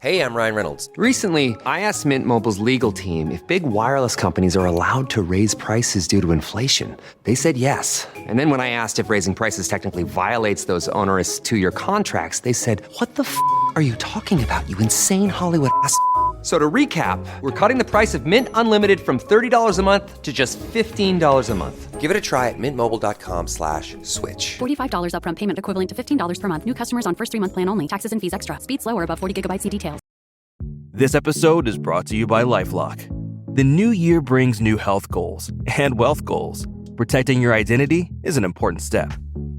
Hey, I'm Ryan Reynolds. Recently, I asked Mint Mobile's legal team if big wireless companies are allowed to raise prices due to inflation. They said yes. And then when I asked if raising prices technically violates those onerous two-year contracts, they said, "What the f*** are you talking about, you insane Hollywood ass?" So to recap, we're cutting the price of Mint Unlimited from $30 a month to just $15 a month. Give it a try at mintmobile.com/switch. $45 upfront payment equivalent to $15 per month. New customers on first 3-month plan only. Taxes and fees extra. Speed slower above 40 gigabytes. See details. This episode is brought to you by LifeLock. The new year brings new health goals and wealth goals. Protecting your identity is an important step.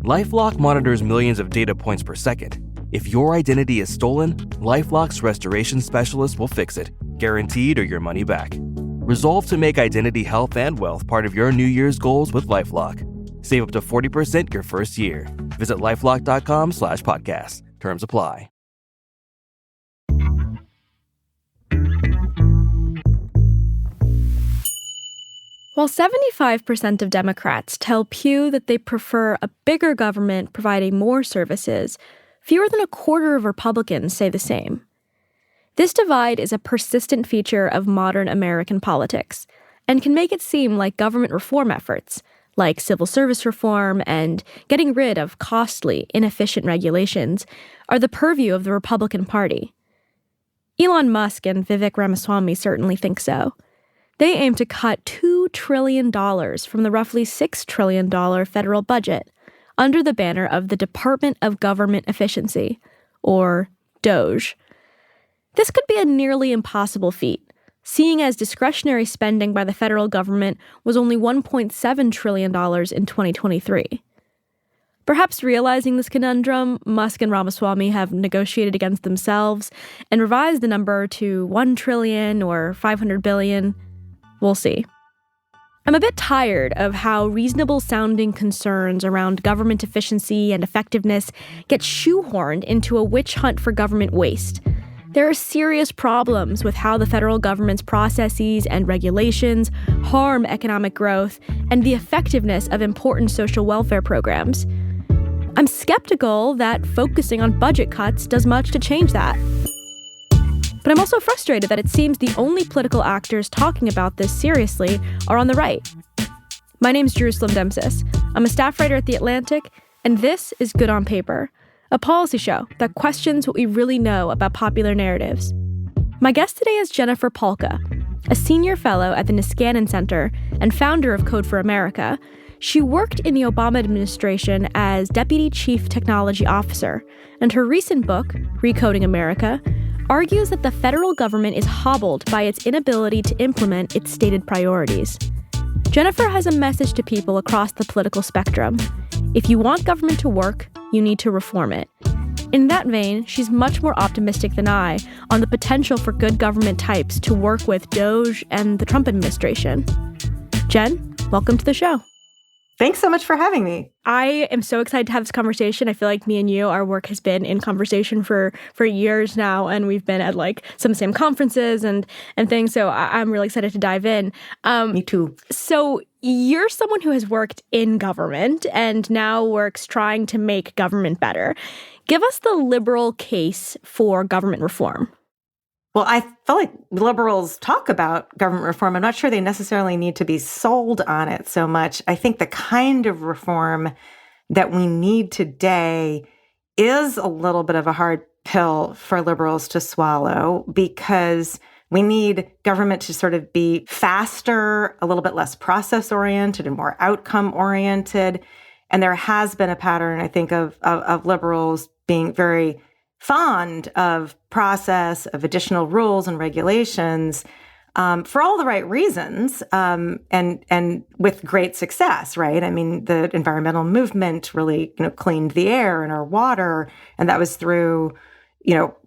LifeLock monitors millions of data points per second. If your identity is stolen, LifeLock's restoration specialist will fix it, guaranteed or your money back. Resolve to make identity health and wealth part of your New Year's goals with LifeLock. Save up to 40% your first year. Visit LifeLock.com/podcast. Terms apply. While 75% of Democrats tell Pew that they prefer a bigger government providing more services, fewer than a quarter of Republicans say the same. This divide is a persistent feature of modern American politics and can make it seem like government reform efforts, like civil service reform and getting rid of costly, inefficient regulations, are the purview of the Republican Party. Elon Musk and Vivek Ramaswamy certainly think so. They aim to cut $2 trillion from the roughly $6 trillion federal budget under the banner of the Department of Government Efficiency, or DOGE. This could be a nearly impossible feat, seeing as discretionary spending by the federal government was only $1.7 trillion in 2023. Perhaps realizing this conundrum, Musk and Ramaswamy have negotiated against themselves and revised the number to $1 trillion or $500 billion. We'll see. I'm a bit tired of how reasonable-sounding concerns around government efficiency and effectiveness get shoehorned into a witch hunt for government waste. There are serious problems with how the federal government's processes and regulations harm economic growth and the effectiveness of important social welfare programs. I'm skeptical that focusing on budget cuts does much to change that. But I'm also frustrated that it seems the only political actors talking about this seriously are on the right. My name's Jerusalem Demsis. I'm a staff writer at The Atlantic, and this is Good on Paper, a policy show that questions what we really know about popular narratives. My guest today is Jennifer Pahlka, a senior fellow at the Niskanen Center and founder of Code for America. She worked in the Obama administration as Deputy Chief Technology Officer, and her recent book, Recoding America, argues that the federal government is hobbled by its inability to implement its stated priorities. Jennifer has a message to people across the political spectrum. If you want government to work, you need to reform it. In that vein, she's much more optimistic than I on the potential for good government types to work with DOGE and the Trump administration. Jen, welcome to the show. Thanks so much for having me. I am so excited to have this conversation. I feel like me and you, our work has been in conversation for years now, and we've been at like some of the same conferences and things, so I'm really excited to dive in. Me too. So you're someone who has worked in government and now works trying to make government better. Give us the liberal case for government reform. Well, I feel like liberals talk about government reform. I'm not sure they necessarily need to be sold on it so much. I think the kind of reform that we need today is a little bit of a hard pill for liberals to swallow because we need government to sort of be faster, a little bit less process-oriented and more outcome-oriented. And there has been a pattern, I think, of liberals being very fond of process, of additional rules and regulations for all the right reasons and with great success, right? I mean, the environmental movement really, cleaned the air and our water, and that was through,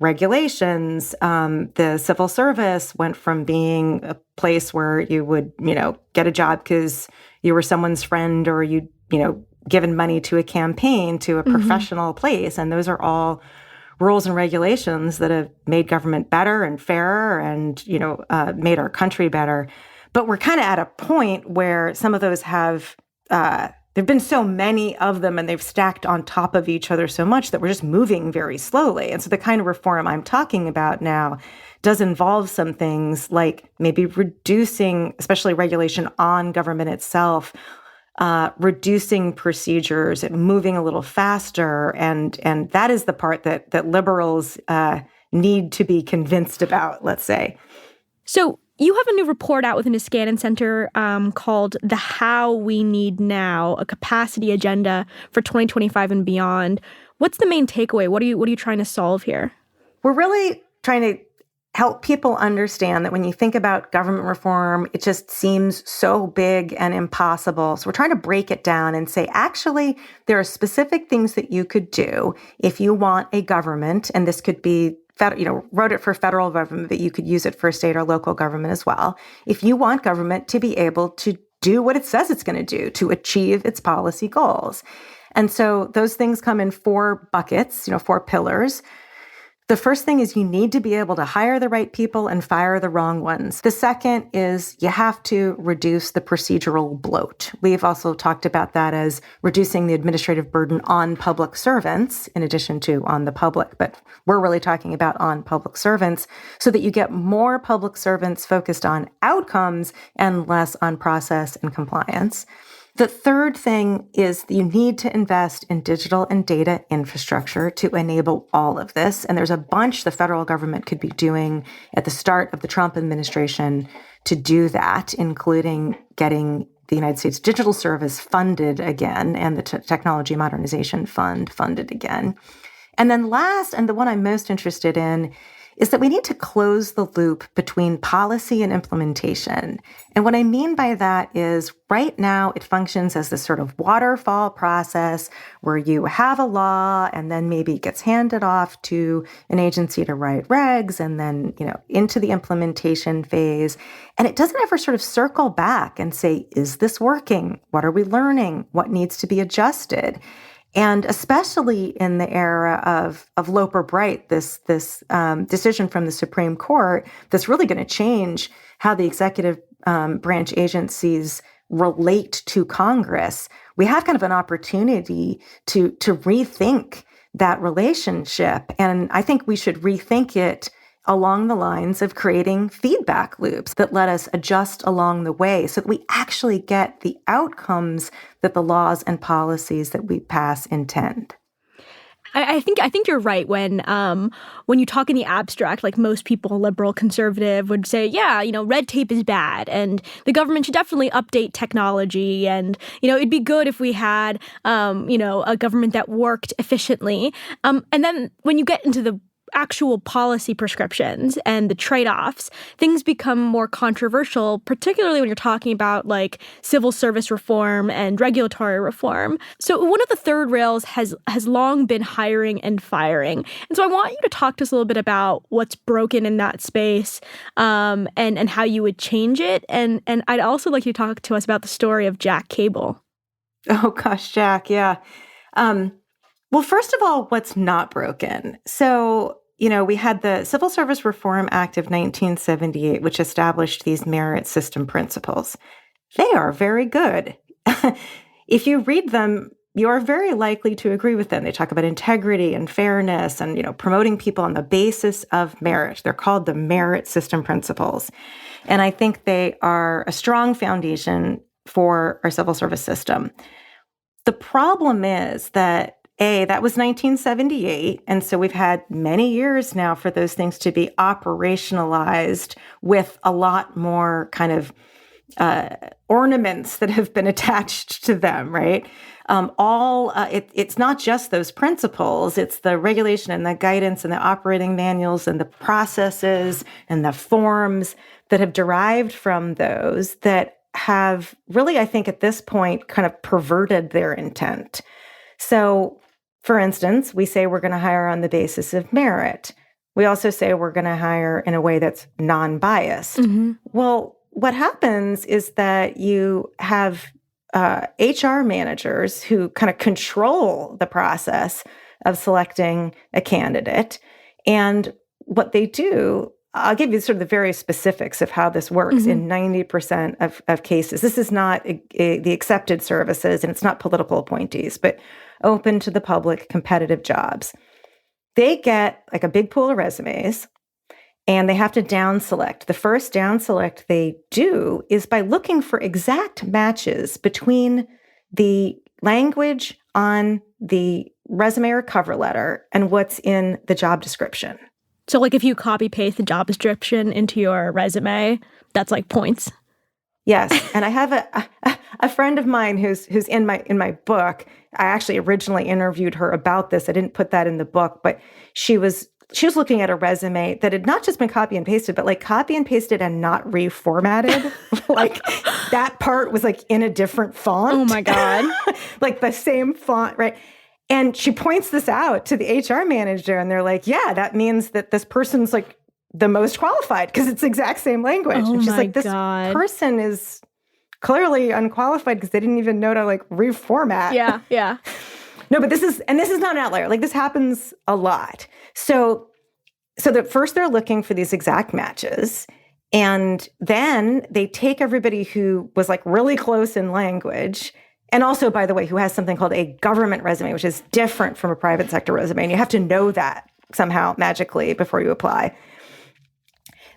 regulations. The civil service went from being a place where you would, get a job because you were someone's friend or you, given money to a campaign to a professional place, and those are all rules and regulations that have made government better and fairer and, made our country better. But we're kind of at a point where some of those have there've been so many of them and they've stacked on top of each other so much that we're just moving very slowly. And so the kind of reform I'm talking about now does involve some things like maybe reducing, especially regulation on government itself, reducing procedures, moving a little faster. And that is the part that liberals need to be convinced about, let's say. So you have a new report out with the Niskanen Center called The How We Need Now, a capacity agenda for 2025 and beyond. What's the main takeaway? What are you trying to solve here? We're really trying to help people understand that when you think about government reform, it just seems so big and impossible. So we're trying to break it down and say, actually, there are specific things that you could do if you want a government, and this could be wrote it for federal government, but you could use it for state or local government as well. If you want government to be able to do what it says it's going to do to achieve its policy goals. And so those things come in 4 buckets, 4 pillars. The first thing is you need to be able to hire the right people and fire the wrong ones. The second is you have to reduce the procedural bloat. We've also talked about that as reducing the administrative burden on public servants, in addition to on the public, but we're really talking about on public servants, so that you get more public servants focused on outcomes and less on process and compliance. The third thing is you need to invest in digital and data infrastructure to enable all of this. And there's a bunch the federal government could be doing at the start of the Trump administration to do that, including getting the United States Digital Service funded again and the Technology Modernization Fund funded again. And then last, and the one I'm most interested in, is that we need to close the loop between policy and implementation. And what I mean by that is right now it functions as this sort of waterfall process where you have a law and then maybe it gets handed off to an agency to write regs and then, into the implementation phase. And it doesn't ever sort of circle back and say, is this working? What are we learning? What needs to be adjusted? And especially in the era of Loper Bright, this decision from the Supreme Court that's really going to change how the executive branch agencies relate to Congress, we have kind of an opportunity to rethink that relationship. And I think we should rethink it along the lines of creating feedback loops that let us adjust along the way so that we actually get the outcomes that the laws and policies that we pass intend. I think you're right when you talk in the abstract, like most people, liberal, conservative, would say, yeah, red tape is bad and the government should definitely update technology and, it'd be good if we had, a government that worked efficiently. And then when you get into the actual policy prescriptions and the trade-offs, things become more controversial, particularly when you're talking about like civil service reform and regulatory reform. So one of the third rails has long been hiring and firing. And so I want you to talk to us a little bit about what's broken in that space and how you would change it. And I'd also like you to talk to us about the story of Jack Cable. Oh gosh, Jack, yeah. Well, first of all, what's not broken? So, we had the Civil Service Reform Act of 1978, which established these merit system principles. They are very good. If you read them, you are very likely to agree with them. They talk about integrity and fairness and, promoting people on the basis of merit. They're called the merit system principles. And I think they are a strong foundation for our civil service system. The problem is that that was 1978, and so we've had many years now for those things to be operationalized with a lot more kind of ornaments that have been attached to them, right? It's not just those principles, it's the regulation and the guidance and the operating manuals and the processes and the forms that have derived from those that have really, I think at this point, kind of perverted their intent. So, for instance, we say we're going to hire on the basis of merit. We also say we're going to hire in a way that's non-biased. Mm-hmm. Well, what happens is that you have HR managers who kind of control the process of selecting a candidate. And what they do I'll give you sort of the various specifics of how this works in 90% of cases. This is not the accepted services, and it's not political appointees, but open to the public competitive jobs. They get like a big pool of resumes, and they have to down select. The first down select they do is by looking for exact matches between the language on the resume or cover letter and what's in the job description. So like if you copy paste the job description into your resume, that's like points. Yes, and I have a friend of mine who's in my book. I actually originally interviewed her about this. I didn't put that in the book, but she was looking at a resume that had not just been copy and pasted, but like copy and pasted and not reformatted. Like that part was like in a different font. Oh my God. Like the same font, right? And she points this out to the HR manager, and they're like, yeah, that means that this person's like the most qualified because it's the exact same language. Oh and she's my like, this God. person is clearly unqualified because they didn't even know to like reformat. Yeah. No, but this is not an outlier. Like this happens a lot. So that first they're looking for these exact matches. And then they take everybody who was like really close in language. And also, by the way, who has something called a government resume, which is different from a private sector resume. And you have to know that somehow magically before you apply.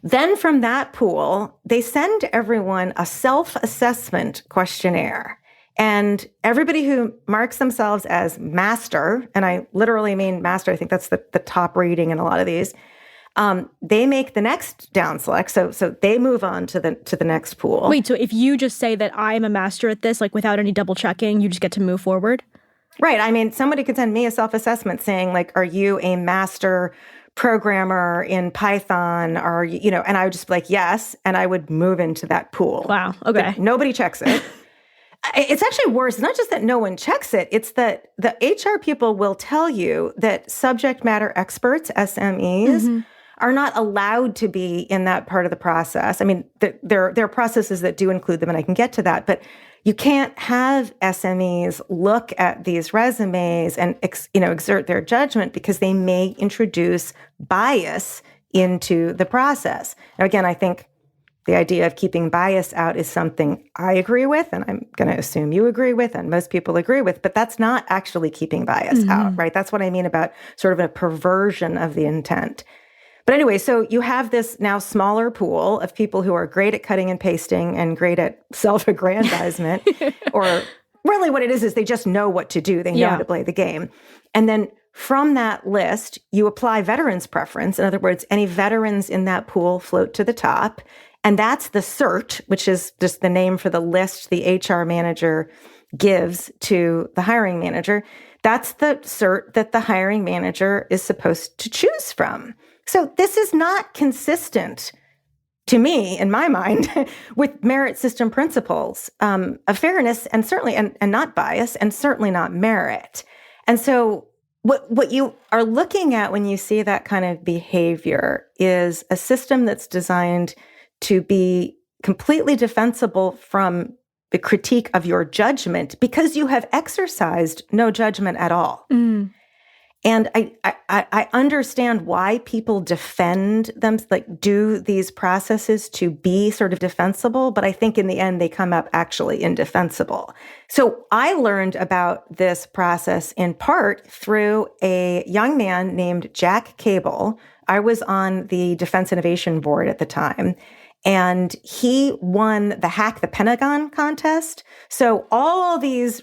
Then from that pool, they send everyone a self-assessment questionnaire. And everybody who marks themselves as master, and I literally mean master, I think that's the top rating in a lot of these, they make the next down select. So they move on to the next pool. Wait, so if you just say that I'm a master at this, like without any double checking, you just get to move forward? Right. I mean, somebody could send me a self-assessment saying like, are you a master programmer in Python? Or, and I would just be like, yes. And I would move into that pool. Wow. Okay. But nobody checks it. It's actually worse. It's not just that no one checks it. It's that the HR people will tell you that subject matter experts, SMEs, are not allowed to be in that part of the process. I mean, there are processes that do include them, and I can get to that. But you can't have SMEs look at these resumes and exert their judgment because they may introduce bias into the process. Now, again, I think the idea of keeping bias out is something I agree with, and I'm going to assume you agree with, and most people agree with, but that's not actually keeping bias out, right? That's what I mean about sort of a perversion of the intent. But anyway, so you have this now smaller pool of people who are great at cutting and pasting and great at self-aggrandizement, or really what it is they just know what to do. They know how to play the game. And then from that list, you apply veterans preference. In other words, any veterans in that pool float to the top. And that's the CERT, which is just the name for the list the HR manager gives to the hiring manager. That's the CERT that the hiring manager is supposed to choose from. So this is not consistent, to me, in my mind, with merit system principles of fairness and certainly, and not bias, and certainly not merit. And so what you are looking at when you see that kind of behavior is a system that's designed to be completely defensible from the critique of your judgment because you have exercised no judgment at all. And I understand why people defend them, like do these processes to be sort of defensible, but I think in the end they come up actually indefensible. So I learned about this process in part through a young man named Jack Cable. I was on the Defense Innovation Board at the time. And he won the Hack the Pentagon contest. So all these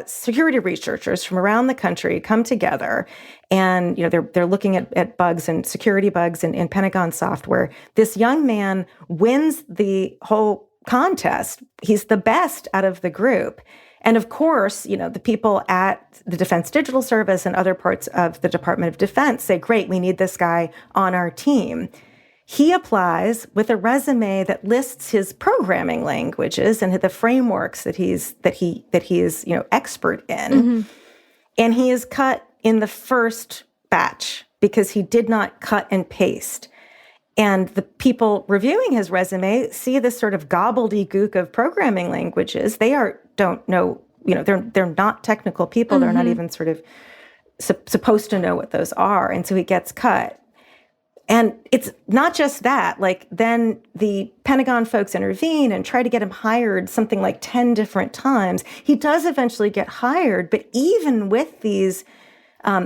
security researchers from around the country come together, and they're looking at bugs and security bugs in Pentagon software. This young man wins the whole contest. He's the best out of the group. And of course, the people at the Defense Digital Service and other parts of the Department of Defense say, great, we need this guy on our team. He applies with a resume that lists his programming languages and the frameworks that he is expert in. And he is cut in the first batch because he did not cut and paste. And the people reviewing his resume see this sort of gobbledygook of programming languages. They don't know, they're not technical people. They're not even sort of supposed to know what those are. And so he gets cut. And it's not just that, like then the Pentagon folks intervene and try to get him hired something like 10 different times. He does eventually get hired, but even with these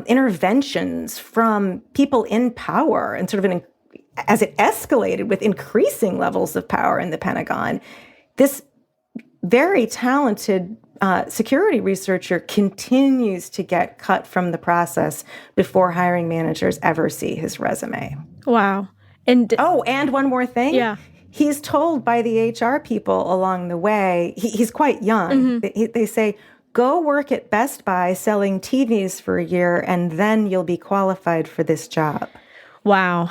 interventions from people in power and sort of as it escalated with increasing levels of power in the Pentagon, this very talented security researcher continues to get cut from the process before hiring managers ever see his resume. Wow. And one more thing. Yeah. He's told by the HR people along the way, he's quite young. They say, go work at Best Buy selling TVs for a year, and then you'll be qualified for this job. Wow.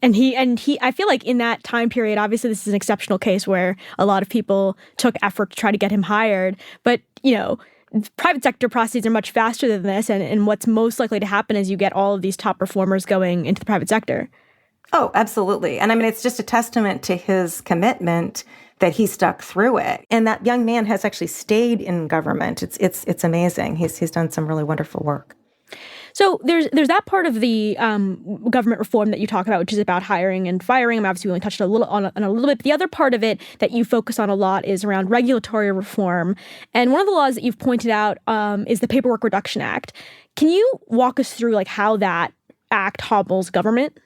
And he, I feel like in that time period, obviously this is an exceptional case where a lot of people took effort to try to get him hired. But, private sector processes are much faster than this. And what's most likely to happen is you get all of these top performers going into the private sector. Oh, absolutely. And I mean, it's just a testament to his commitment that he stuck through it. And that young man has actually stayed in government. It's amazing. He's done some really wonderful work. So there's that part of the government reform that you talk about, which is about hiring and firing. Obviously, we only touched on a little bit. But the other part of it that you focus on a lot is around regulatory reform. And one of the laws that you've pointed out is the Paperwork Reduction Act. Can you walk us through how that act hobbles government?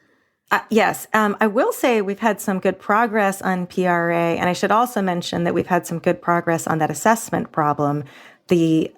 Yes. I will say we've had some good progress on PRA, and I should also mention that we've had some good progress on that assessment problem. The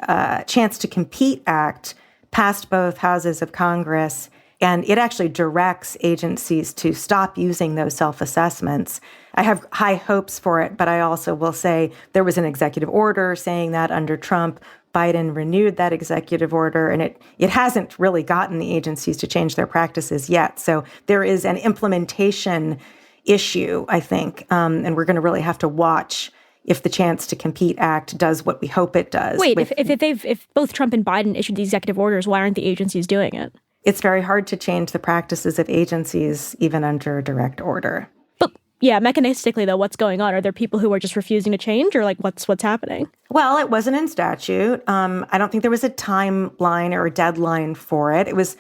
Chance to Compete Act passed both houses of Congress, and it actually directs agencies to stop using those self-assessments. I have high hopes for it, but I also will say there was an executive order saying that under Trump. Biden renewed that executive order, and it hasn't really gotten the agencies to change their practices yet. So there is an implementation issue, I think, and we're going to really have to watch if the Chance to Compete Act does what we hope it does. Wait, if both Trump and Biden issued the executive orders, why aren't the agencies doing it? It's very hard to change the practices of agencies even under direct order. But yeah, mechanistically though, what's going on? Are there people who are just refusing to change, or what's happening? Well, it wasn't in statute. I don't think there was a timeline or a deadline for it. It was.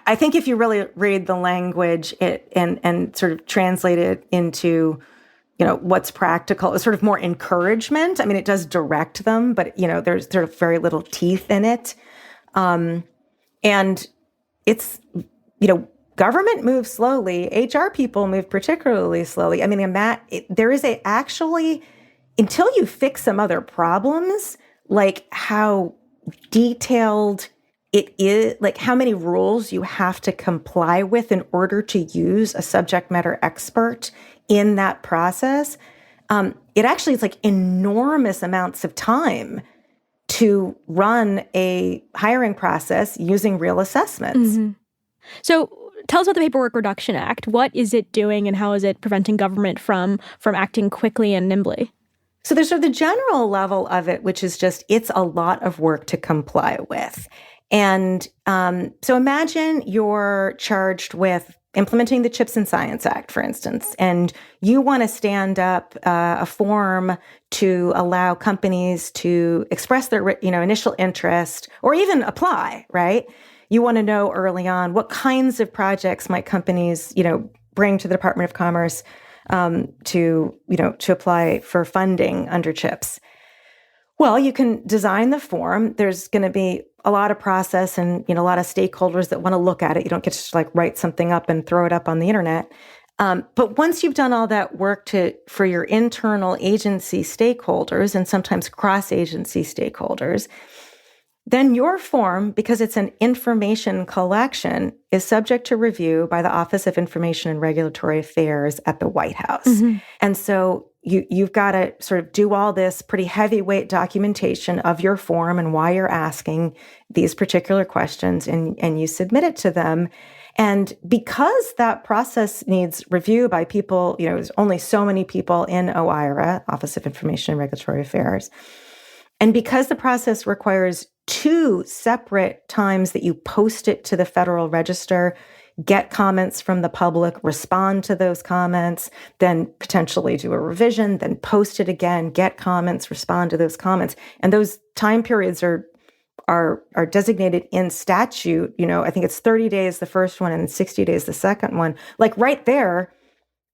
I think if you really read the language and sort of translate it into what's practical, it's sort of more encouragement. I mean, it does direct them, but, there's sort of very little teeth in it. And it's, government moves slowly. HR people move particularly slowly. I mean, there is actually, until you fix some other problems, like how detailed it is, like how many rules you have to comply with in order to use a subject matter expert in that process, it actually is like enormous amounts of time to run a hiring process using real assessments. Mm-hmm. So tell us about the Paperwork Reduction Act. What is it doing, and how is it preventing government from acting quickly and nimbly? So there's sort of the general level of it, which is just it's a lot of work to comply with. And so imagine you're charged with implementing the CHIPS and Science Act, for instance, and you want to stand up a form to allow companies to express their initial interest or even apply, right? You want to know early on what kinds of projects might companies, bring to the Department of Commerce to apply for funding under CHIPS. Well, you can design the form. There's going to be a lot of process and, a lot of stakeholders that want to look at it. You don't get to write something up and throw it up on the internet. But once you've done all that work for your internal agency stakeholders and sometimes cross-agency stakeholders, then your form, because it's an information collection, is subject to review by the Office of Information and Regulatory Affairs at the White House. Mm-hmm. And so you've got to sort of do all this pretty heavyweight documentation of your form and why you're asking these particular questions, and you submit it to them. And because that process needs review by people, there's only so many people in OIRA, Office of Information and Regulatory Affairs. And because the process requires 2 separate times that you post it to the Federal Register, get comments from the public, respond to those comments, then potentially do a revision, then post it again, get comments, respond to those comments. And those time periods are are designated in statute, I think it's 30 days the first one and 60 days the second one, like right there,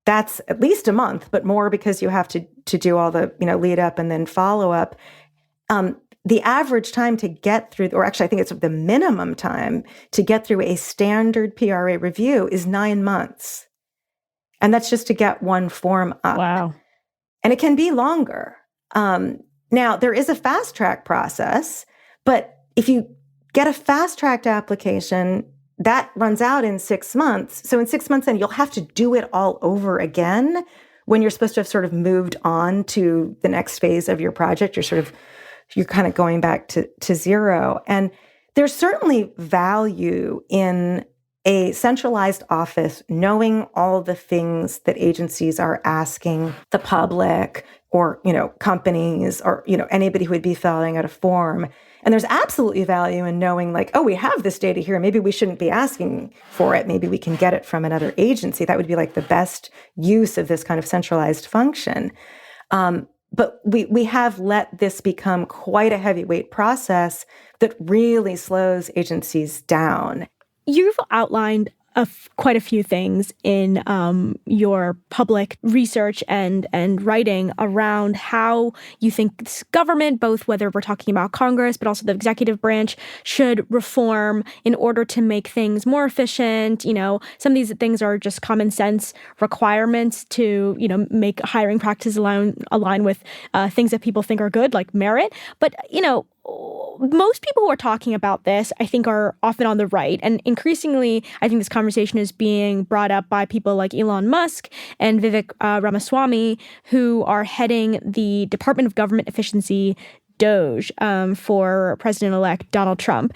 that's at least a month, but more because you have to do all the, lead up and then follow up. The average time to get through, or actually I think it's the minimum time to get through a standard PRA review is 9 months. And that's just to get one form up. Wow. And it can be longer. Now, there is a fast track process, but if you get a fast tracked application, that runs out in 6 months. So in 6 months, then you'll have to do it all over again when you're supposed to have sort of moved on to the next phase of your project. You're kind of going back to zero. And there's certainly value in a centralized office knowing all the things that agencies are asking the public or, companies or, anybody who would be filling out a form. And there's absolutely value in knowing like, oh, we have this data here. Maybe we shouldn't be asking for it. Maybe we can get it from another agency. That would be like the best use of this kind of centralized function. But we have let this become quite a heavyweight process that really slows agencies down. You've outlined quite a few things in your public research and writing around how you think this government, both whether we're talking about Congress, but also the executive branch, should reform in order to make things more efficient. Some of these things are just common sense requirements to, make hiring practices align with things that people think are good, like merit. But, most people who are talking about this, I think, are often on the right. And increasingly, I think this conversation is being brought up by people like Elon Musk and Vivek Ramaswamy, who are heading the Department of Government Efficiency, DOGE, for President-elect Donald Trump.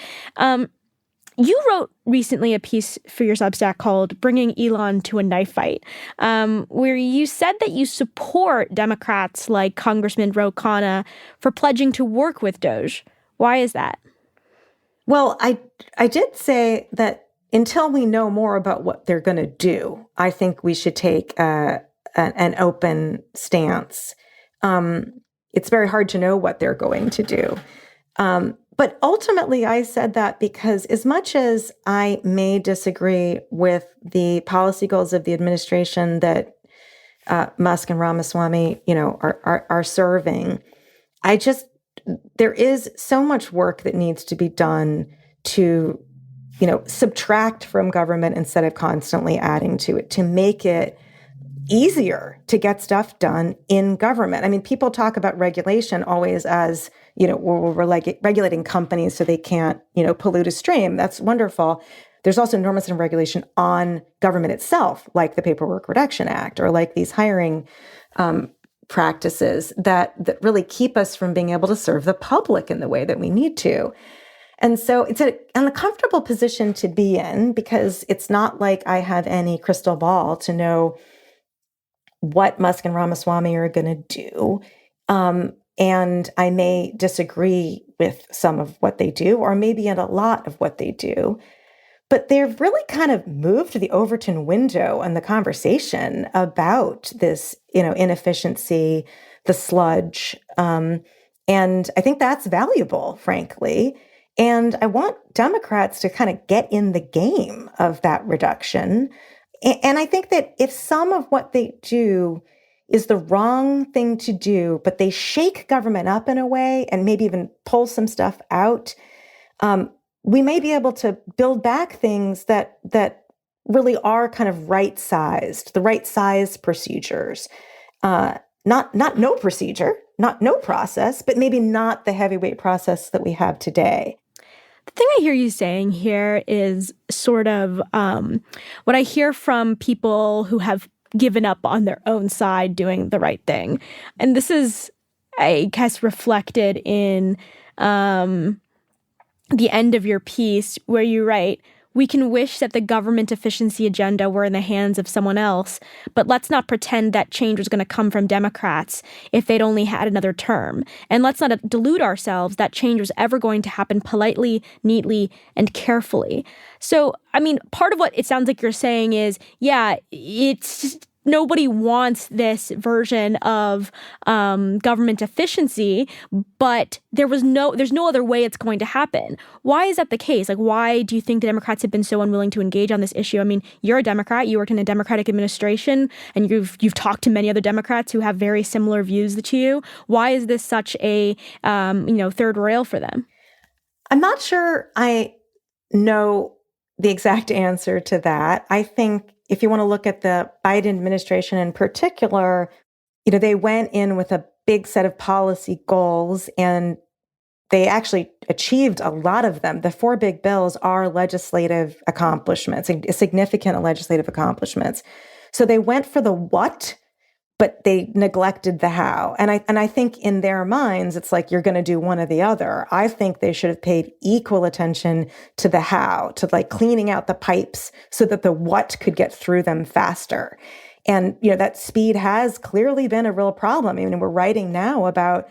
You wrote recently a piece for your Substack called Bringing Elon to a Knife Fight, where you said that you support Democrats like Congressman Ro Khanna for pledging to work with DOGE. Why is that? Well, I did say that until we know more about what they're going to do, I think we should take an open stance. It's very hard to know what they're going to do. But ultimately, I said that because as much as I may disagree with the policy goals of the administration that Musk and Ramaswamy, are serving, there is so much work that needs to be done to, subtract from government instead of constantly adding to it, to make it easier to get stuff done in government. I mean, people talk about regulation always as, we're regulating companies so they can't, pollute a stream. That's wonderful. There's also enormous regulation on government itself, like the Paperwork Reduction Act or like these hiring practices that really keep us from being able to serve the public in the way that we need to. And so it's an uncomfortable position to be in because it's not like I have any crystal ball to know what Musk and Ramaswamy are going to do. And I may disagree with some of what they do, or maybe in a lot of what they do. But they've really kind of moved the Overton window in the conversation about this, inefficiency, the sludge. And I think that's valuable, frankly. And I want Democrats to kind of get in the game of that reduction. And I think that if some of what they do is the wrong thing to do, but they shake government up in a way and maybe even pull some stuff out, we may be able to build back things that really are kind of right-sized, the right-sized procedures. Not no procedure, not no process, but maybe not the heavyweight process that we have today. The thing I hear you saying here is sort of what I hear from people who have given up on their own side doing the right thing. And this is, I guess, reflected in the end of your piece where you write, "We can wish that the government efficiency agenda were in the hands of someone else, but let's not pretend that change was going to come from Democrats if they'd only had another term. And let's not delude ourselves that change was ever going to happen politely, neatly, and carefully." So, I mean, part of what it sounds like you're saying is, yeah, it's just, nobody wants this version of government efficiency, but there's no other way it's going to happen. Why is that the case? Like, why do you think the Democrats have been so unwilling to engage on this issue? I mean, you're a Democrat, you worked in a Democratic administration, and you've talked to many other Democrats who have very similar views to you. Why is this such a third rail for them? I'm not sure I know the exact answer to that. I think if you want to look at the Biden administration in particular, they went in with a big set of policy goals, and they actually achieved a lot of them. The 4 big bills are legislative accomplishments, significant legislative accomplishments. So they went for the what, but they neglected the how. And I think in their minds, it's like you're going to do one or the other. I think they should have paid equal attention to the how, to like cleaning out the pipes so that the what could get through them faster. And, that speed has clearly been a real problem. I mean, we're writing now about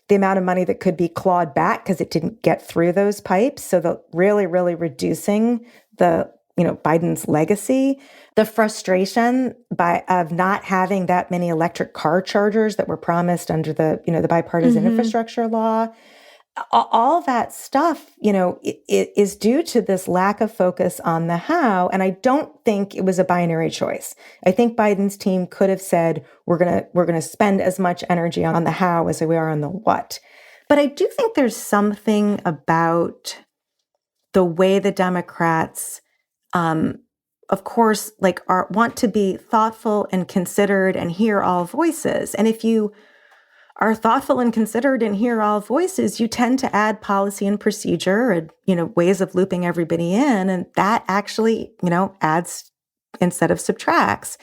the amount of money that could be clawed back because it didn't get through those pipes. So the really, really reducing the Biden's legacy, the frustration of not having that many electric car chargers that were promised under the, the bipartisan infrastructure law, all that stuff, it is due to this lack of focus on the how. And I don't think it was a binary choice. I think Biden's team could have said, we're going to spend as much energy on the how as we are on the what. But I do think there's something about the way the Democrats of course, want to be thoughtful and considered and hear all voices. And if you are thoughtful and considered and hear all voices, you tend to add policy and procedure and, ways of looping everybody in. And that actually, adds instead of subtracts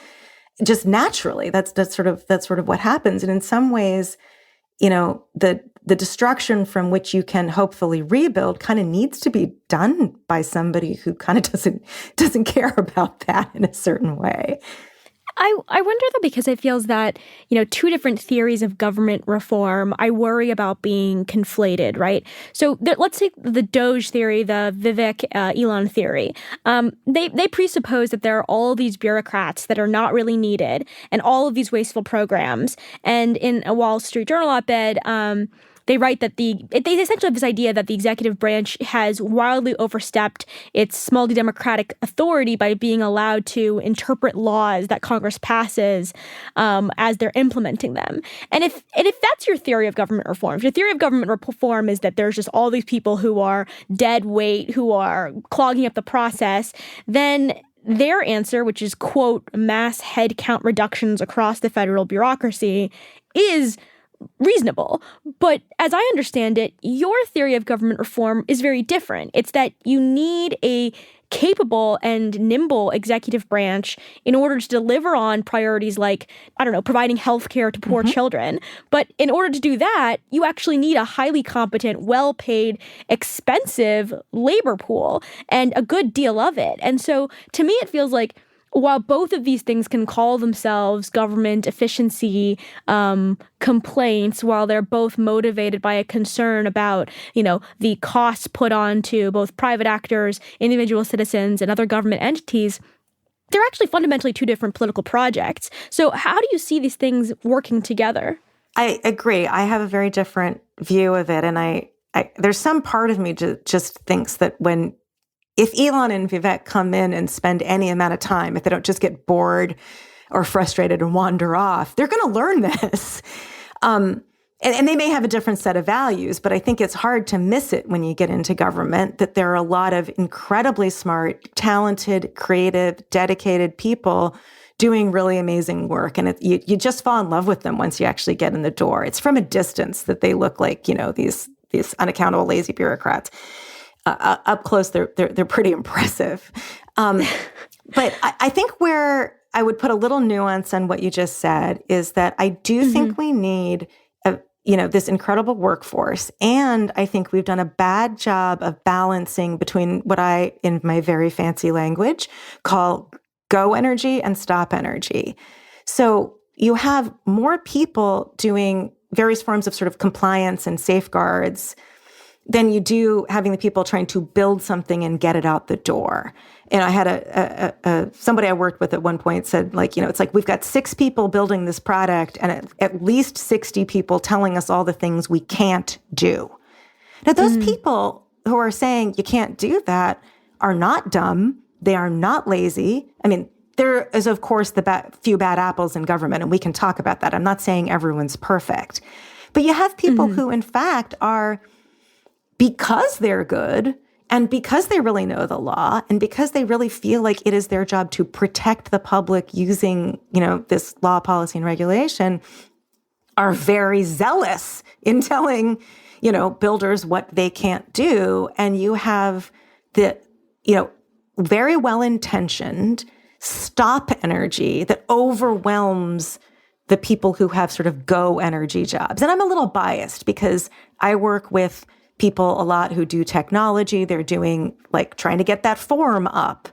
just naturally. That's sort of what happens. And in some ways, the destruction from which you can hopefully rebuild kind of needs to be done by somebody who kind of doesn't care about that in a certain way. I wonder, though, because it feels that, two different theories of government reform, I worry about being conflated, right? So let's take the DOGE theory, the Vivek Elon theory. They presuppose that there are all these bureaucrats that are not really needed and all of these wasteful programs. And in a Wall Street Journal op-ed, they write that they essentially have this idea that the executive branch has wildly overstepped its multi-democratic authority by being allowed to interpret laws that Congress passes as they're implementing them. And if that's your theory of government reform, if your theory of government reform is that there's just all these people who are dead weight, who are clogging up the process, then their answer, which is, quote, mass headcount reductions across the federal bureaucracy, is reasonable. But as I understand it, your theory of government reform is very different. It's that you need a capable and nimble executive branch in order to deliver on priorities like, providing health care to poor children. But in order to do that, you actually need a highly competent, well-paid, expensive labor pool and a good deal of it. And so to me, it feels like while both of these things can call themselves government efficiency complaints, while they're both motivated by a concern about, the costs put on to both private actors, individual citizens, and other government entities, they're actually fundamentally two different political projects. So how do you see these things working together? I agree. I have a very different view of it. And I there's some part of me just thinks that if Elon and Vivek come in and spend any amount of time, if they don't just get bored or frustrated and wander off, they're going to learn this. And they may have a different set of values, but I think it's hard to miss it when you get into government, that there are a lot of incredibly smart, talented, creative, dedicated people doing really amazing work. And you just fall in love with them once you actually get in the door. It's from a distance that they look like, these unaccountable, lazy bureaucrats. Up close, they're pretty impressive. But I think where I would put a little nuance on what you just said is that I do think we need this incredible workforce. And I think we've done a bad job of balancing between what I, in my very fancy language, call go energy and stop energy. So you have more people doing various forms of sort of compliance and safeguards than you do having the people trying to build something and get it out the door. And I had somebody I worked with at one point said, like, it's like we've got 6 people building this product and at least 60 people telling us all the things we can't do. Now, those people who are saying you can't do that are not dumb. They are not lazy. I mean, there is, of course, the few bad apples in government, and we can talk about that. I'm not saying everyone's perfect. But you have people who, in fact, are, because they're good and because they really know the law and because they really feel like it is their job to protect the public using, this law, policy, and regulation, are very zealous in telling, builders what they can't do. And you have the, very well-intentioned stop energy that overwhelms the people who have sort of go energy jobs. And I'm a little biased because I work with people a lot who do technology. They're doing trying to get that form up,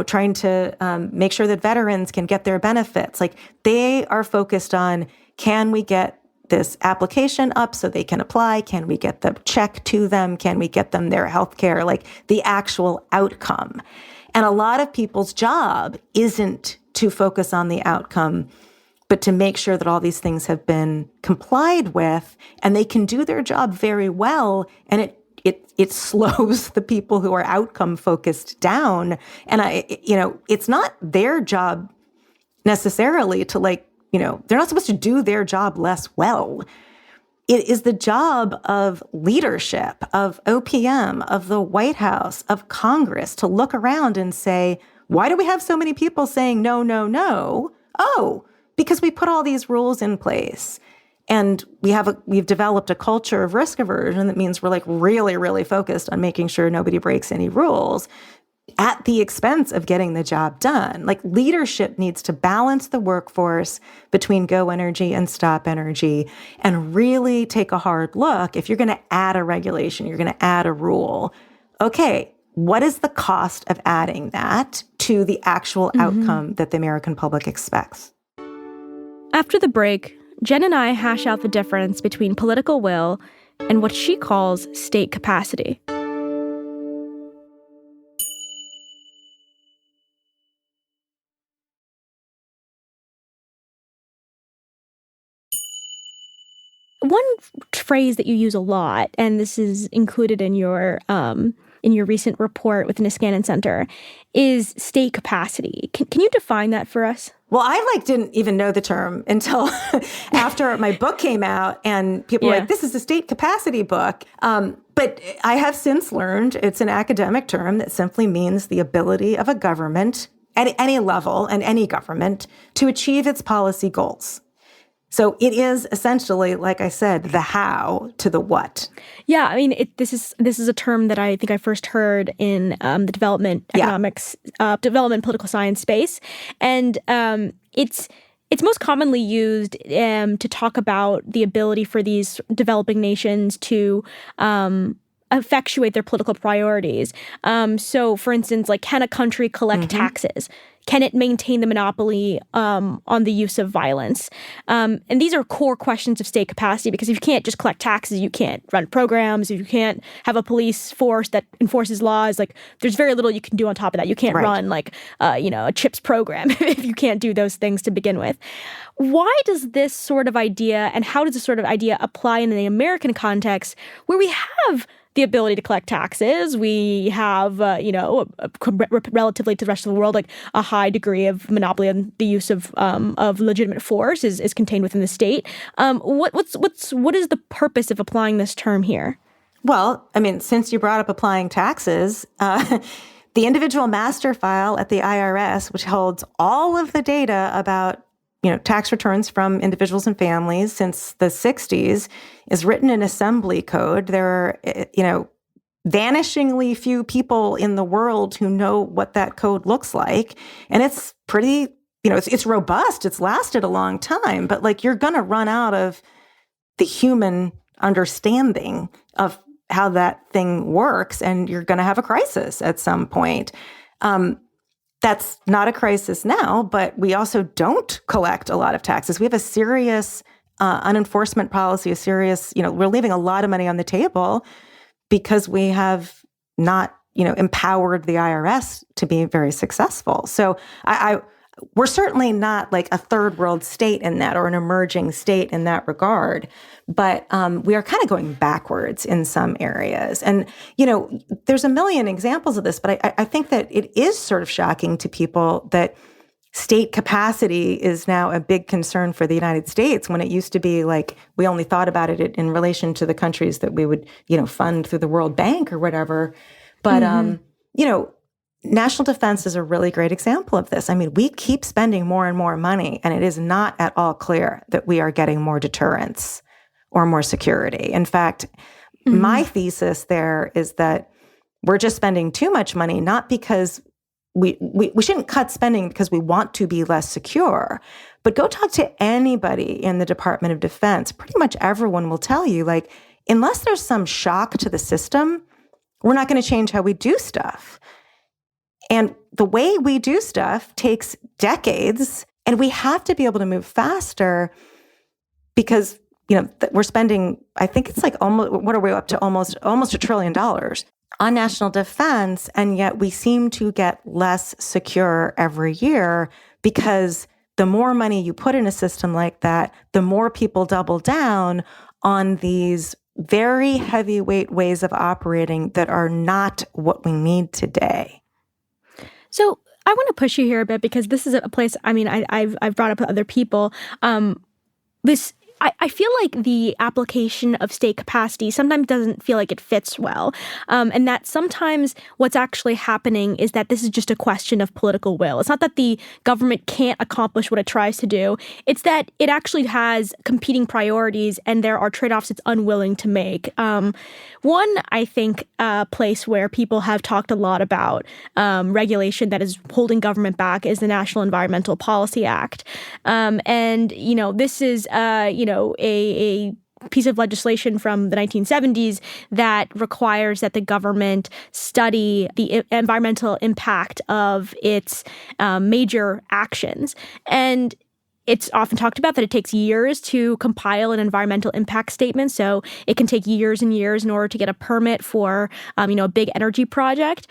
trying to make sure that veterans can get their benefits. They are focused on, can we get this application up so they can apply? Can we get the check to them? Can we get them their health care? The actual outcome. And a lot of people's job isn't to focus on the outcome, but to make sure that all these things have been complied with, and they can do their job very well, and it slows the people who are outcome focused down. And it's not their job necessarily to they're not supposed to do their job less well. It is the job of leadership, of OPM, of the White House, of Congress to look around and say, why do we have so many people saying no, no, no? Oh, because we put all these rules in place. And we've developed a culture of risk aversion that means we're really, really focused on making sure nobody breaks any rules at the expense of getting the job done. Leadership needs to balance the workforce between go energy and stop energy and really take a hard look. If you're going to add a regulation, you're going to add a rule. Okay, what is the cost of adding that to the actual outcome that the American public expects? After the break, Jen and I hash out the difference between political will and what she calls state capacity. One phrase that you use a lot, and this is included in your recent report with the Niskanen Center, is state capacity. Can you define that for us? Well, I didn't even know the term until after my book came out, and people were like, "This is a state capacity book." But I have since learned it's an academic term that simply means the ability of a government at any level and any government to achieve its policy goals. So it is essentially, like I said, the how to the what. Yeah, I mean, this is a term that I think I first heard in the development economics, development political science space, and it's most commonly used to talk about the ability for these developing nations to effectuate their political priorities. So, for instance, can a country collect taxes? Can it maintain the monopoly on the use of violence? And these are core questions of state capacity, because if you can't just collect taxes, you can't run programs. If you can't have a police force that enforces laws, there's very little you can do on top of that. You can't run a CHIPS program if you can't do those things to begin with. Why does this sort of idea, and how does this sort of idea apply in the American context, where we have the ability to collect taxes? We have, relatively to the rest of the world, a high degree of monopoly on the use of legitimate force is contained within the state. What is the purpose of applying this term here? Well, I mean, since you brought up applying taxes, the individual master file at the IRS, which holds all of the data about tax returns from individuals and families since the 60s, is written in assembly code. There are, vanishingly few people in the world who know what that code looks like. And it's pretty, it's robust. It's lasted a long time. But you're going to run out of the human understanding of how that thing works, and you're going to have a crisis at some point. That's not a crisis now, but we also don't collect a lot of taxes. We have a serious unenforcement policy, we're leaving a lot of money on the table because we have not, empowered the IRS to be very successful. So we're certainly not like a third world state in that, or an emerging state in that regard. But we are kind of going backwards in some areas. And, there's a million examples of this, but I think that it is sort of shocking to people that state capacity is now a big concern for the United States, when it used to be like we only thought about it in relation to the countries that we would, fund through the World Bank or whatever. But, national defense is a really great example of this. I mean, we keep spending more and more money, and it is not at all clear that we are getting more deterrence or more security. In fact, my thesis there is that we're just spending too much money, not because we shouldn't cut spending because we want to be less secure. But go talk to anybody in the Department of Defense. Pretty much everyone will tell you, like, unless there's some shock to the system, we're not going to change how we do stuff. And the way we do stuff takes decades, and we have to be able to move faster because, we're spending, I think it's like almost, what are we up to? Almost $1 trillion on national defense. And yet we seem to get less secure every year, because the more money you put in a system like that, the more people double down on these very heavyweight ways of operating that are not what we need today. So I want to push you here a bit, because this is a place, I mean, I've brought up with other people. I feel like the application of state capacity sometimes doesn't feel like it fits well. And that sometimes what's actually happening is that this is just a question of political will. It's not that the government can't accomplish what it tries to do. It's that it actually has competing priorities, and there are trade-offs it's unwilling to make. One, I think, place where people have talked a lot about regulation that is holding government back is the National Environmental Policy Act. And, this is, a piece of legislation from the 1970s that requires that the government study the environmental impact of its major actions. And it's often talked about that it takes years to compile an environmental impact statement. So it can take years and years in order to get a permit for, a big energy project.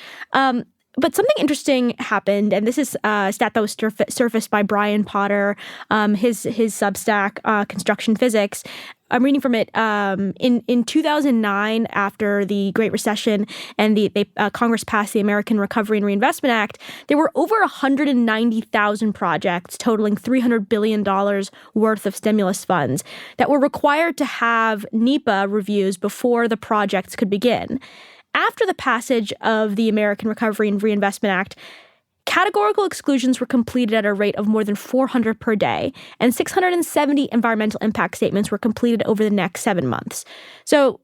But something interesting happened, and this is a stat that was surfaced by Brian Potter, his Substack, Construction Physics. I'm reading from it. In 2009, after the Great Recession and Congress passed the American Recovery and Reinvestment Act, there were over 190,000 projects totaling $300 billion worth of stimulus funds that were required to have NEPA reviews before the projects could begin. After the passage of the American Recovery and Reinvestment Act, categorical exclusions were completed at a rate of more than 400 per day, and 670 environmental impact statements were completed over the next 7 months. So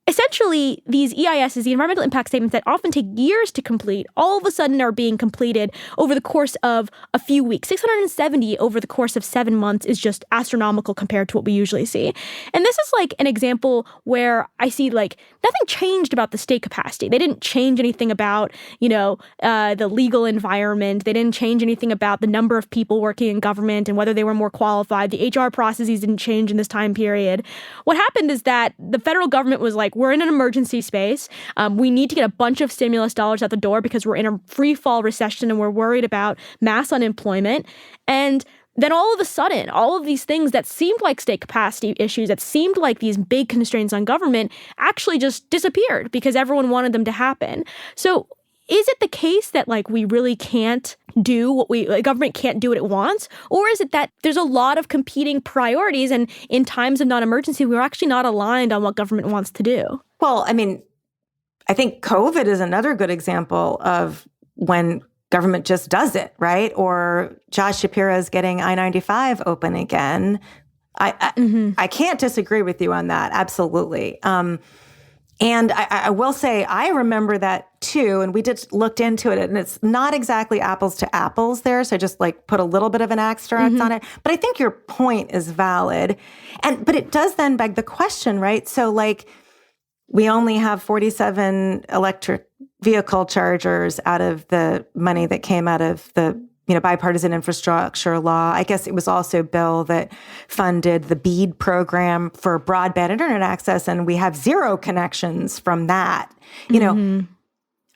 essentially, these EISs, the environmental impact statements that often take years to complete, all of a sudden are being completed over the course of a few weeks. 670 over the course of 7 months is just astronomical compared to what we usually see. And this is like an example where I see like nothing changed about the state capacity. They didn't change anything about, the legal environment. They didn't change anything about the number of people working in government and whether they were more qualified. The HR processes didn't change in this time period. What happened is that the federal government was like, we're in an emergency space. We need to get a bunch of stimulus dollars out the door because we're in a free fall recession and we're worried about mass unemployment. And then all of a sudden, all of these things that seemed like state capacity issues, that seemed like these big constraints on government, actually just disappeared because everyone wanted them to happen. So is it the case that like we really can't do what government can't do what it wants? Or is it that there's a lot of competing priorities, and in times of non-emergency, we're actually not aligned on what government wants to do? Well, I mean, I think COVID is another good example of when government just does it, right? Or Josh Shapiro's getting I-95 open again. I can't disagree with you on that. Absolutely. And I will say, I remember that too, and we looked into it, and it's not exactly apples to apples there, so I just like put a little bit of an asterisk on it. But I think your point is valid. But it does then beg the question, right? So like, we only have 47 electric vehicle chargers out of the money that came out of the bipartisan infrastructure law. I guess it was also a bill that funded the BEAD program for broadband internet access, and we have zero connections from that.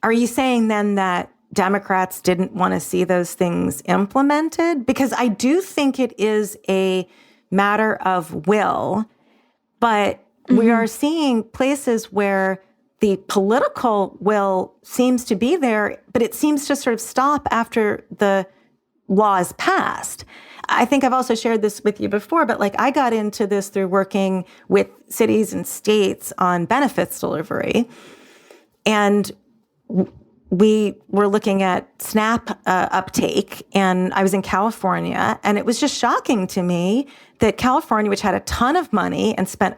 Are you saying then that Democrats didn't want to see those things implemented? Because I do think it is a matter of will, but we are seeing places where the political will seems to be there, but it seems to sort of stop after the law is passed. I think I've also shared this with you before, but I got into this through working with cities and states on benefits delivery. And we were looking at SNAP uptake, and I was in California, and it was just shocking to me that California, which had a ton of money and spent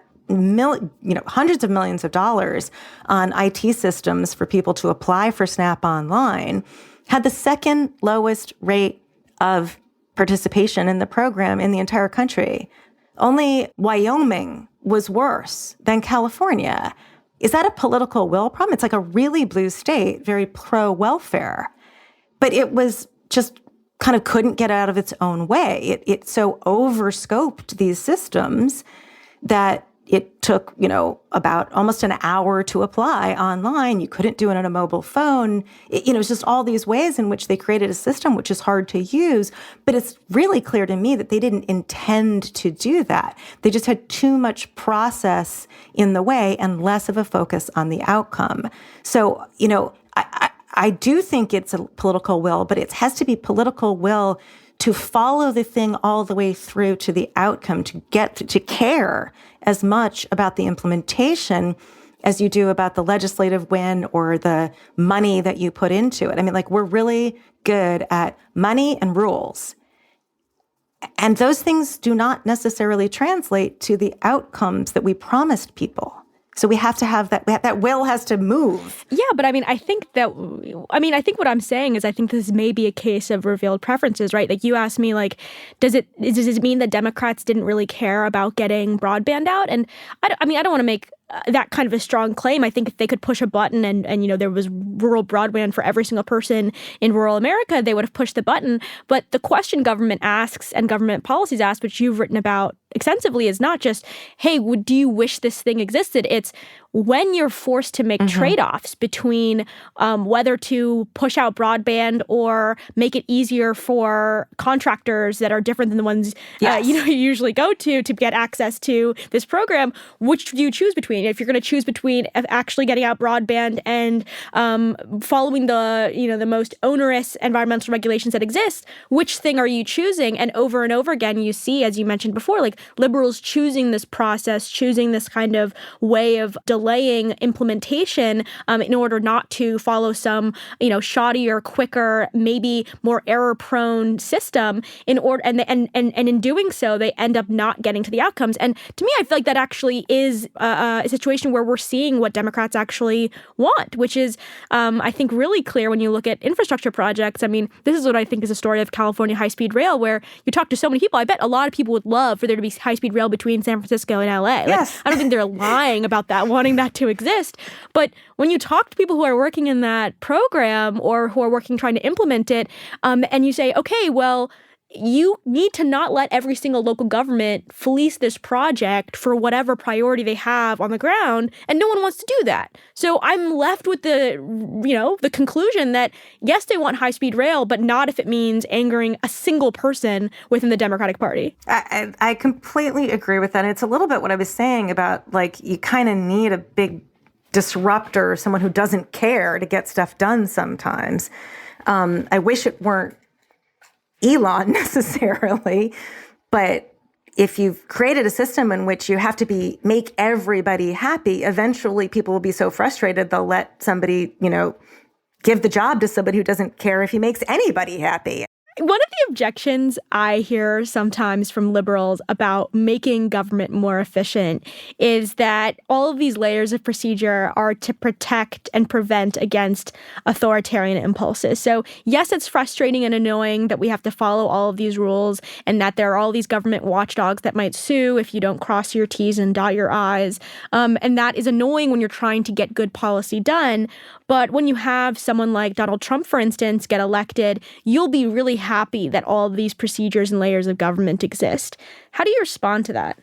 hundreds of millions of dollars on IT systems for people to apply for SNAP online, had the second lowest rate of participation in the program in the entire country. Only Wyoming was worse than California. Is that a political will problem? It's like a really blue state, very pro-welfare. But it was just kind of couldn't get out of its own way. It so overscoped these systems that it took, about almost an hour to apply online. You couldn't do it on a mobile phone. It was just all these ways in which they created a system which is hard to use. But it's really clear to me that they didn't intend to do that. They just had too much process in the way and less of a focus on the outcome. So, I do think it's a political will, but it has to be political will to follow the thing all the way through to the outcome, to get to care as much about the implementation as you do about the legislative win or the money that you put into it. I mean, we're really good at money and rules. And those things do not necessarily translate to the outcomes that we promised people. So we have to have that will has to move. Yeah, but I think what I'm saying is I think this may be a case of revealed preferences, right? You asked me, does it mean that Democrats didn't really care about getting broadband out? And I don't want to make that kind of a strong claim. I think if they could push a button and there was rural broadband for every single person in rural America, they would have pushed the button. But the question government asks and government policies ask, which you've written about extensively, is not just, hey, do you wish this thing existed? It's when you're forced to make trade-offs between whether to push out broadband or make it easier for contractors that are different than the ones you usually go to get access to this program, which do you choose between? If you're going to choose between actually getting out broadband and following the most onerous environmental regulations that exist, which thing are you choosing? And over again, you see, as you mentioned before, liberals choosing this process, choosing this kind of way of delaying implementation in order not to follow some, shoddier, quicker, maybe more error-prone system. In in doing so, they end up not getting to the outcomes. And to me, I feel like that actually is a situation where we're seeing what Democrats actually want, which is, I think, really clear when you look at infrastructure projects. I mean, this is what I think is a story of California high-speed rail, where you talk to so many people. I bet a lot of people would love for there to be high-speed rail between San Francisco and LA. Yes. I don't think they're lying about that, wanting that to exist. But when you talk to people who are working in that program or who are working trying to implement it, and you say, okay, well, you need to not let every single local government fleece this project for whatever priority they have on the ground, and no one wants to do that. So I'm left with the conclusion that yes, they want high-speed rail, but not if it means angering a single person within the Democratic Party. I completely agree with that. It's a little bit what I was saying about you kind of need a big disruptor, someone who doesn't care to get stuff done sometimes. I wish it weren't Elon necessarily, but if you've created a system in which you have to make everybody happy, eventually people will be so frustrated they'll let somebody, give the job to somebody who doesn't care if he makes anybody happy. One of the objections I hear sometimes from liberals about making government more efficient is that all of these layers of procedure are to protect and prevent against authoritarian impulses. So yes, it's frustrating and annoying that we have to follow all of these rules and that there are all these government watchdogs that might sue if you don't cross your T's and dot your I's. And that is annoying when you're trying to get good policy done. But when you have someone like Donald Trump, for instance, get elected, you'll be really unhappy that all of these procedures and layers of government exist. How do you respond to that?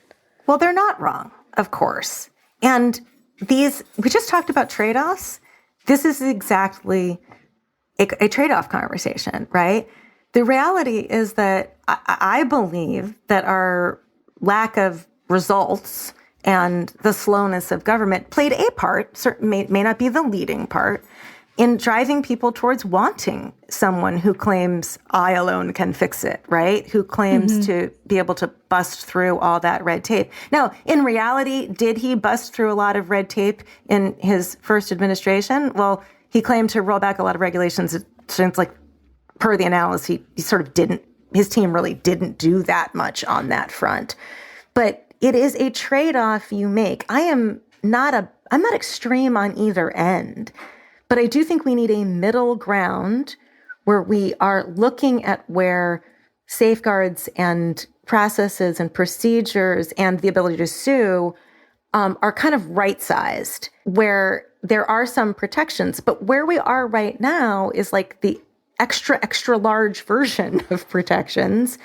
Well, they're not wrong, of course. And we just talked about trade-offs. This is exactly a trade-off conversation, right? The reality is that I believe that our lack of results and the slowness of government played a part, may not be the leading part, in driving people towards wanting someone who claims I alone can fix it, right? Who claims to be able to bust through all that red tape. Now, in reality, did he bust through a lot of red tape in his first administration? Well, he claimed to roll back a lot of regulations. Since, like, per the analysis, he sort of didn't, his team really didn't do that much on that front. But it is a trade-off you make. I'm not extreme on either end. But I do think we need a middle ground where we are looking at where safeguards and processes and procedures and the ability to sue are kind of right-sized, where there are some protections. But where we are right now is like the extra large version of protections,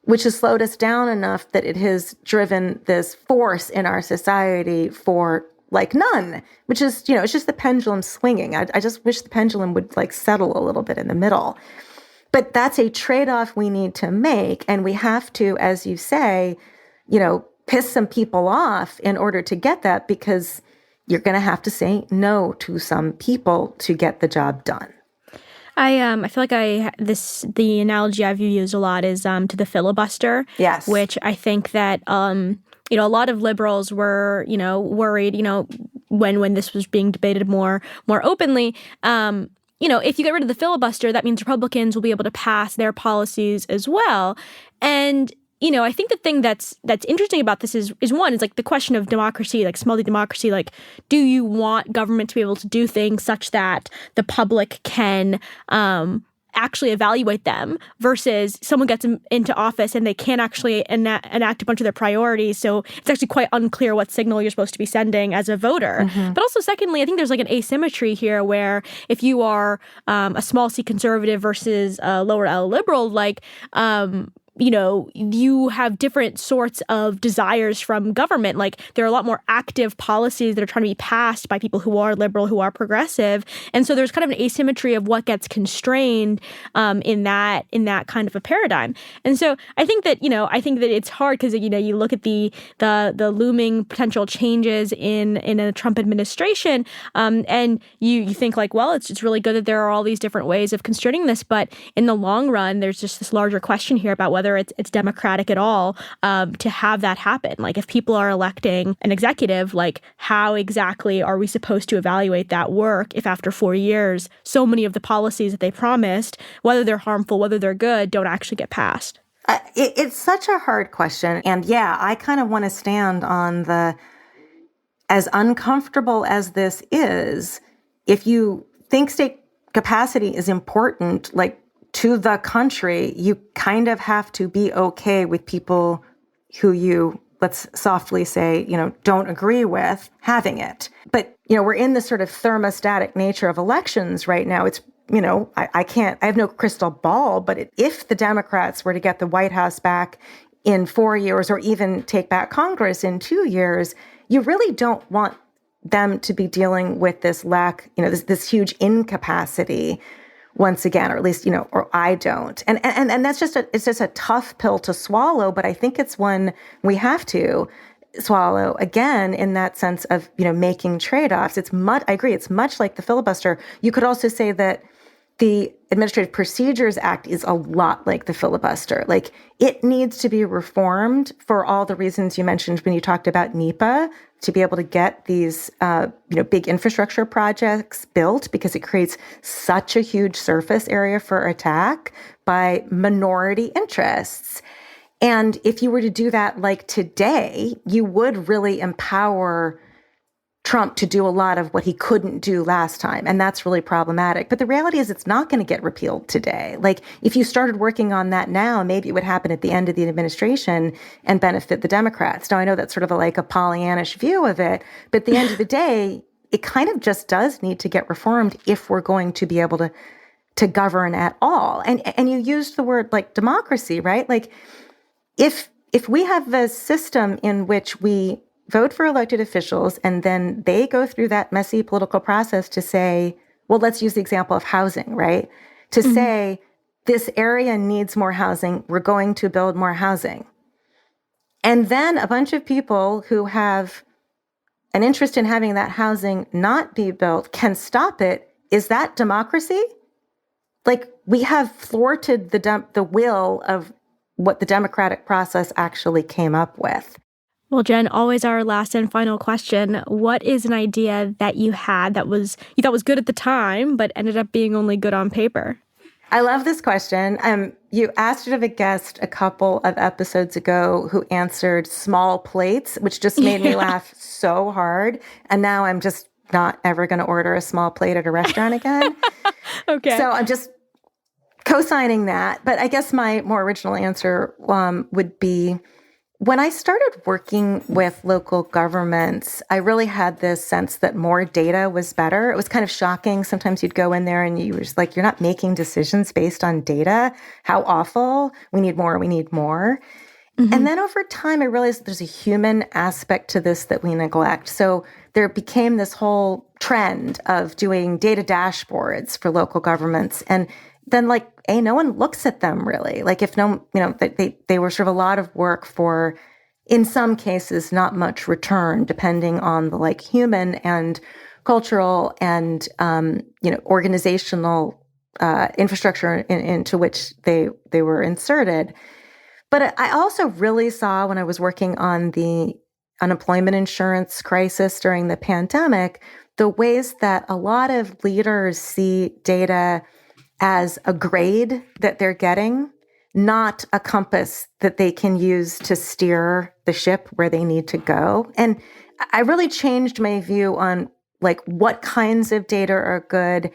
which has slowed us down enough that it has driven this force in our society for like none, which is, it's just the pendulum swinging. I just wish the pendulum would like settle a little bit in the middle. But that's a trade-off we need to make. And we have to, as you say, piss some people off in order to get that, because you're going to have to say no to some people to get the job done. I feel like the analogy I've used a lot is to the filibuster. Yes. Which I think that a lot of liberals were, worried, when this was being debated more openly. If you get rid of the filibuster, that means Republicans will be able to pass their policies as well. And, I think the thing that's interesting about this is one, it's like the question of democracy, like small d democracy, like, do you want government to be able to do things such that the public can actually evaluate them, versus someone gets into office and they can't actually enact a bunch of their priorities. So it's actually quite unclear what signal you're supposed to be sending as a voter. But also, secondly, I think there's like an asymmetry here where if you are a small c conservative versus a lower L liberal, like, you have different sorts of desires from government. Like, there are a lot more active policies that are trying to be passed by people who are liberal, who are progressive. And so there's kind of an asymmetry of what gets constrained in that kind of a paradigm. And so I think that, it's hard because, you look at the looming potential changes in a Trump administration, and you think like, well, it's really good that there are all these different ways of constraining this. But in the long run, there's just this larger question here about whether it's democratic at all to have that happen. Like, if people are electing an executive, like, how exactly are we supposed to evaluate that work if after 4 years, so many of the policies that they promised, whether they're harmful, whether they're good, don't actually get passed? It's such a hard question. And yeah, I kind of want to stand on as uncomfortable as this is, if you think state capacity is important, like, to the country, you kind of have to be okay with people who you, let's softly say, don't agree with having it. But, we're in this sort of thermostatic nature of elections right now. It's, I have no crystal ball, but if the Democrats were to get the White House back in 4 years, or even take back Congress in 2 years, you really don't want them to be dealing with this lack, this huge incapacity once again, or at least, or I don't. And that's it's just a tough pill to swallow, but I think it's one we have to swallow, again, in that sense of, making trade-offs. I agree, it's much like the filibuster. You could also say that the Administrative Procedures Act is a lot like the filibuster. Like, it needs to be reformed for all the reasons you mentioned when you talked about NEPA, to be able to get these, big infrastructure projects built, because it creates such a huge surface area for attack by minority interests. And if you were to do that like today, you would really empower Trump to do a lot of what he couldn't do last time. And that's really problematic. But the reality is it's not going to get repealed today. Like, if you started working on that now, maybe it would happen at the end of the administration and benefit the Democrats. Now, I know that's sort of a Pollyannish view of it, but at the end of the day, it kind of just does need to get reformed if we're going to be able to to govern at all. And you used the word like democracy, right? Like if we have a system in which we vote for elected officials and then they go through that messy political process to say, well, let's use the example of housing, right? To say this area needs more housing, we're going to build more housing. And then a bunch of people who have an interest in having that housing not be built can stop it. Is that democracy? Like, we have thwarted the will of what the democratic process actually came up with. Well, Jen, always our last and final question. What is an idea that you had that you thought was good at the time, but ended up being only good on paper? I love this question. You asked it of a guest a couple of episodes ago who answered small plates, which just made me laugh so hard. And now I'm just not ever going to order a small plate at a restaurant again. Okay. So I'm just co-signing that. But I guess my more original answer would be, when I started working with local governments, I really had this sense that more data was better. It was kind of shocking. Sometimes you'd go in there and you were just like, you're not making decisions based on data. How awful. We need more. We need more. And then over time, I realized there's a human aspect to this that we neglect. So there became this whole trend of doing data dashboards for local governments. And then no one looks at them really. Like if they were sort of a lot of work for, in some cases, not much return, depending on the human and cultural and, organizational infrastructure into which they were inserted. But I also really saw when I was working on the unemployment insurance crisis during the pandemic, the ways that a lot of leaders see data as a grade that they're getting, not a compass that they can use to steer the ship where they need to go. And I really changed my view on what kinds of data are good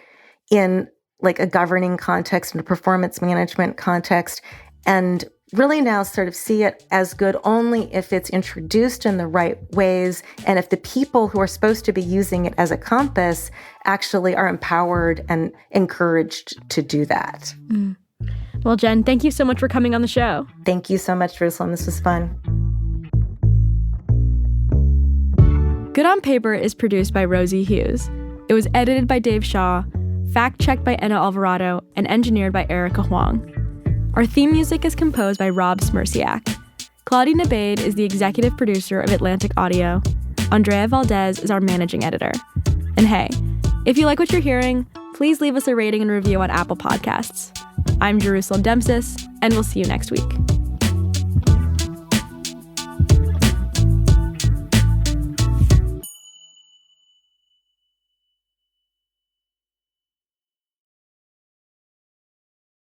in a governing context and a performance management context, and really now sort of see it as good only if it's introduced in the right ways and if the people who are supposed to be using it as a compass actually are empowered and encouraged to do that. Well, Jen, thank you so much for coming on the show. Thank you so much, Jerusalem. This was fun. Good on Paper is produced by Rosie Hughes. It was edited by Dave Shaw, fact-checked by Enna Alvarado, and engineered by Erica Huang. Our theme music is composed by Rob Smirsiak. Claudia Nabaid is the executive producer of Atlantic Audio. Andrea Valdez is our managing editor. And hey, if you like what you're hearing, please leave us a rating and review on Apple Podcasts. I'm Jerusalem Dempsis, and we'll see you next week.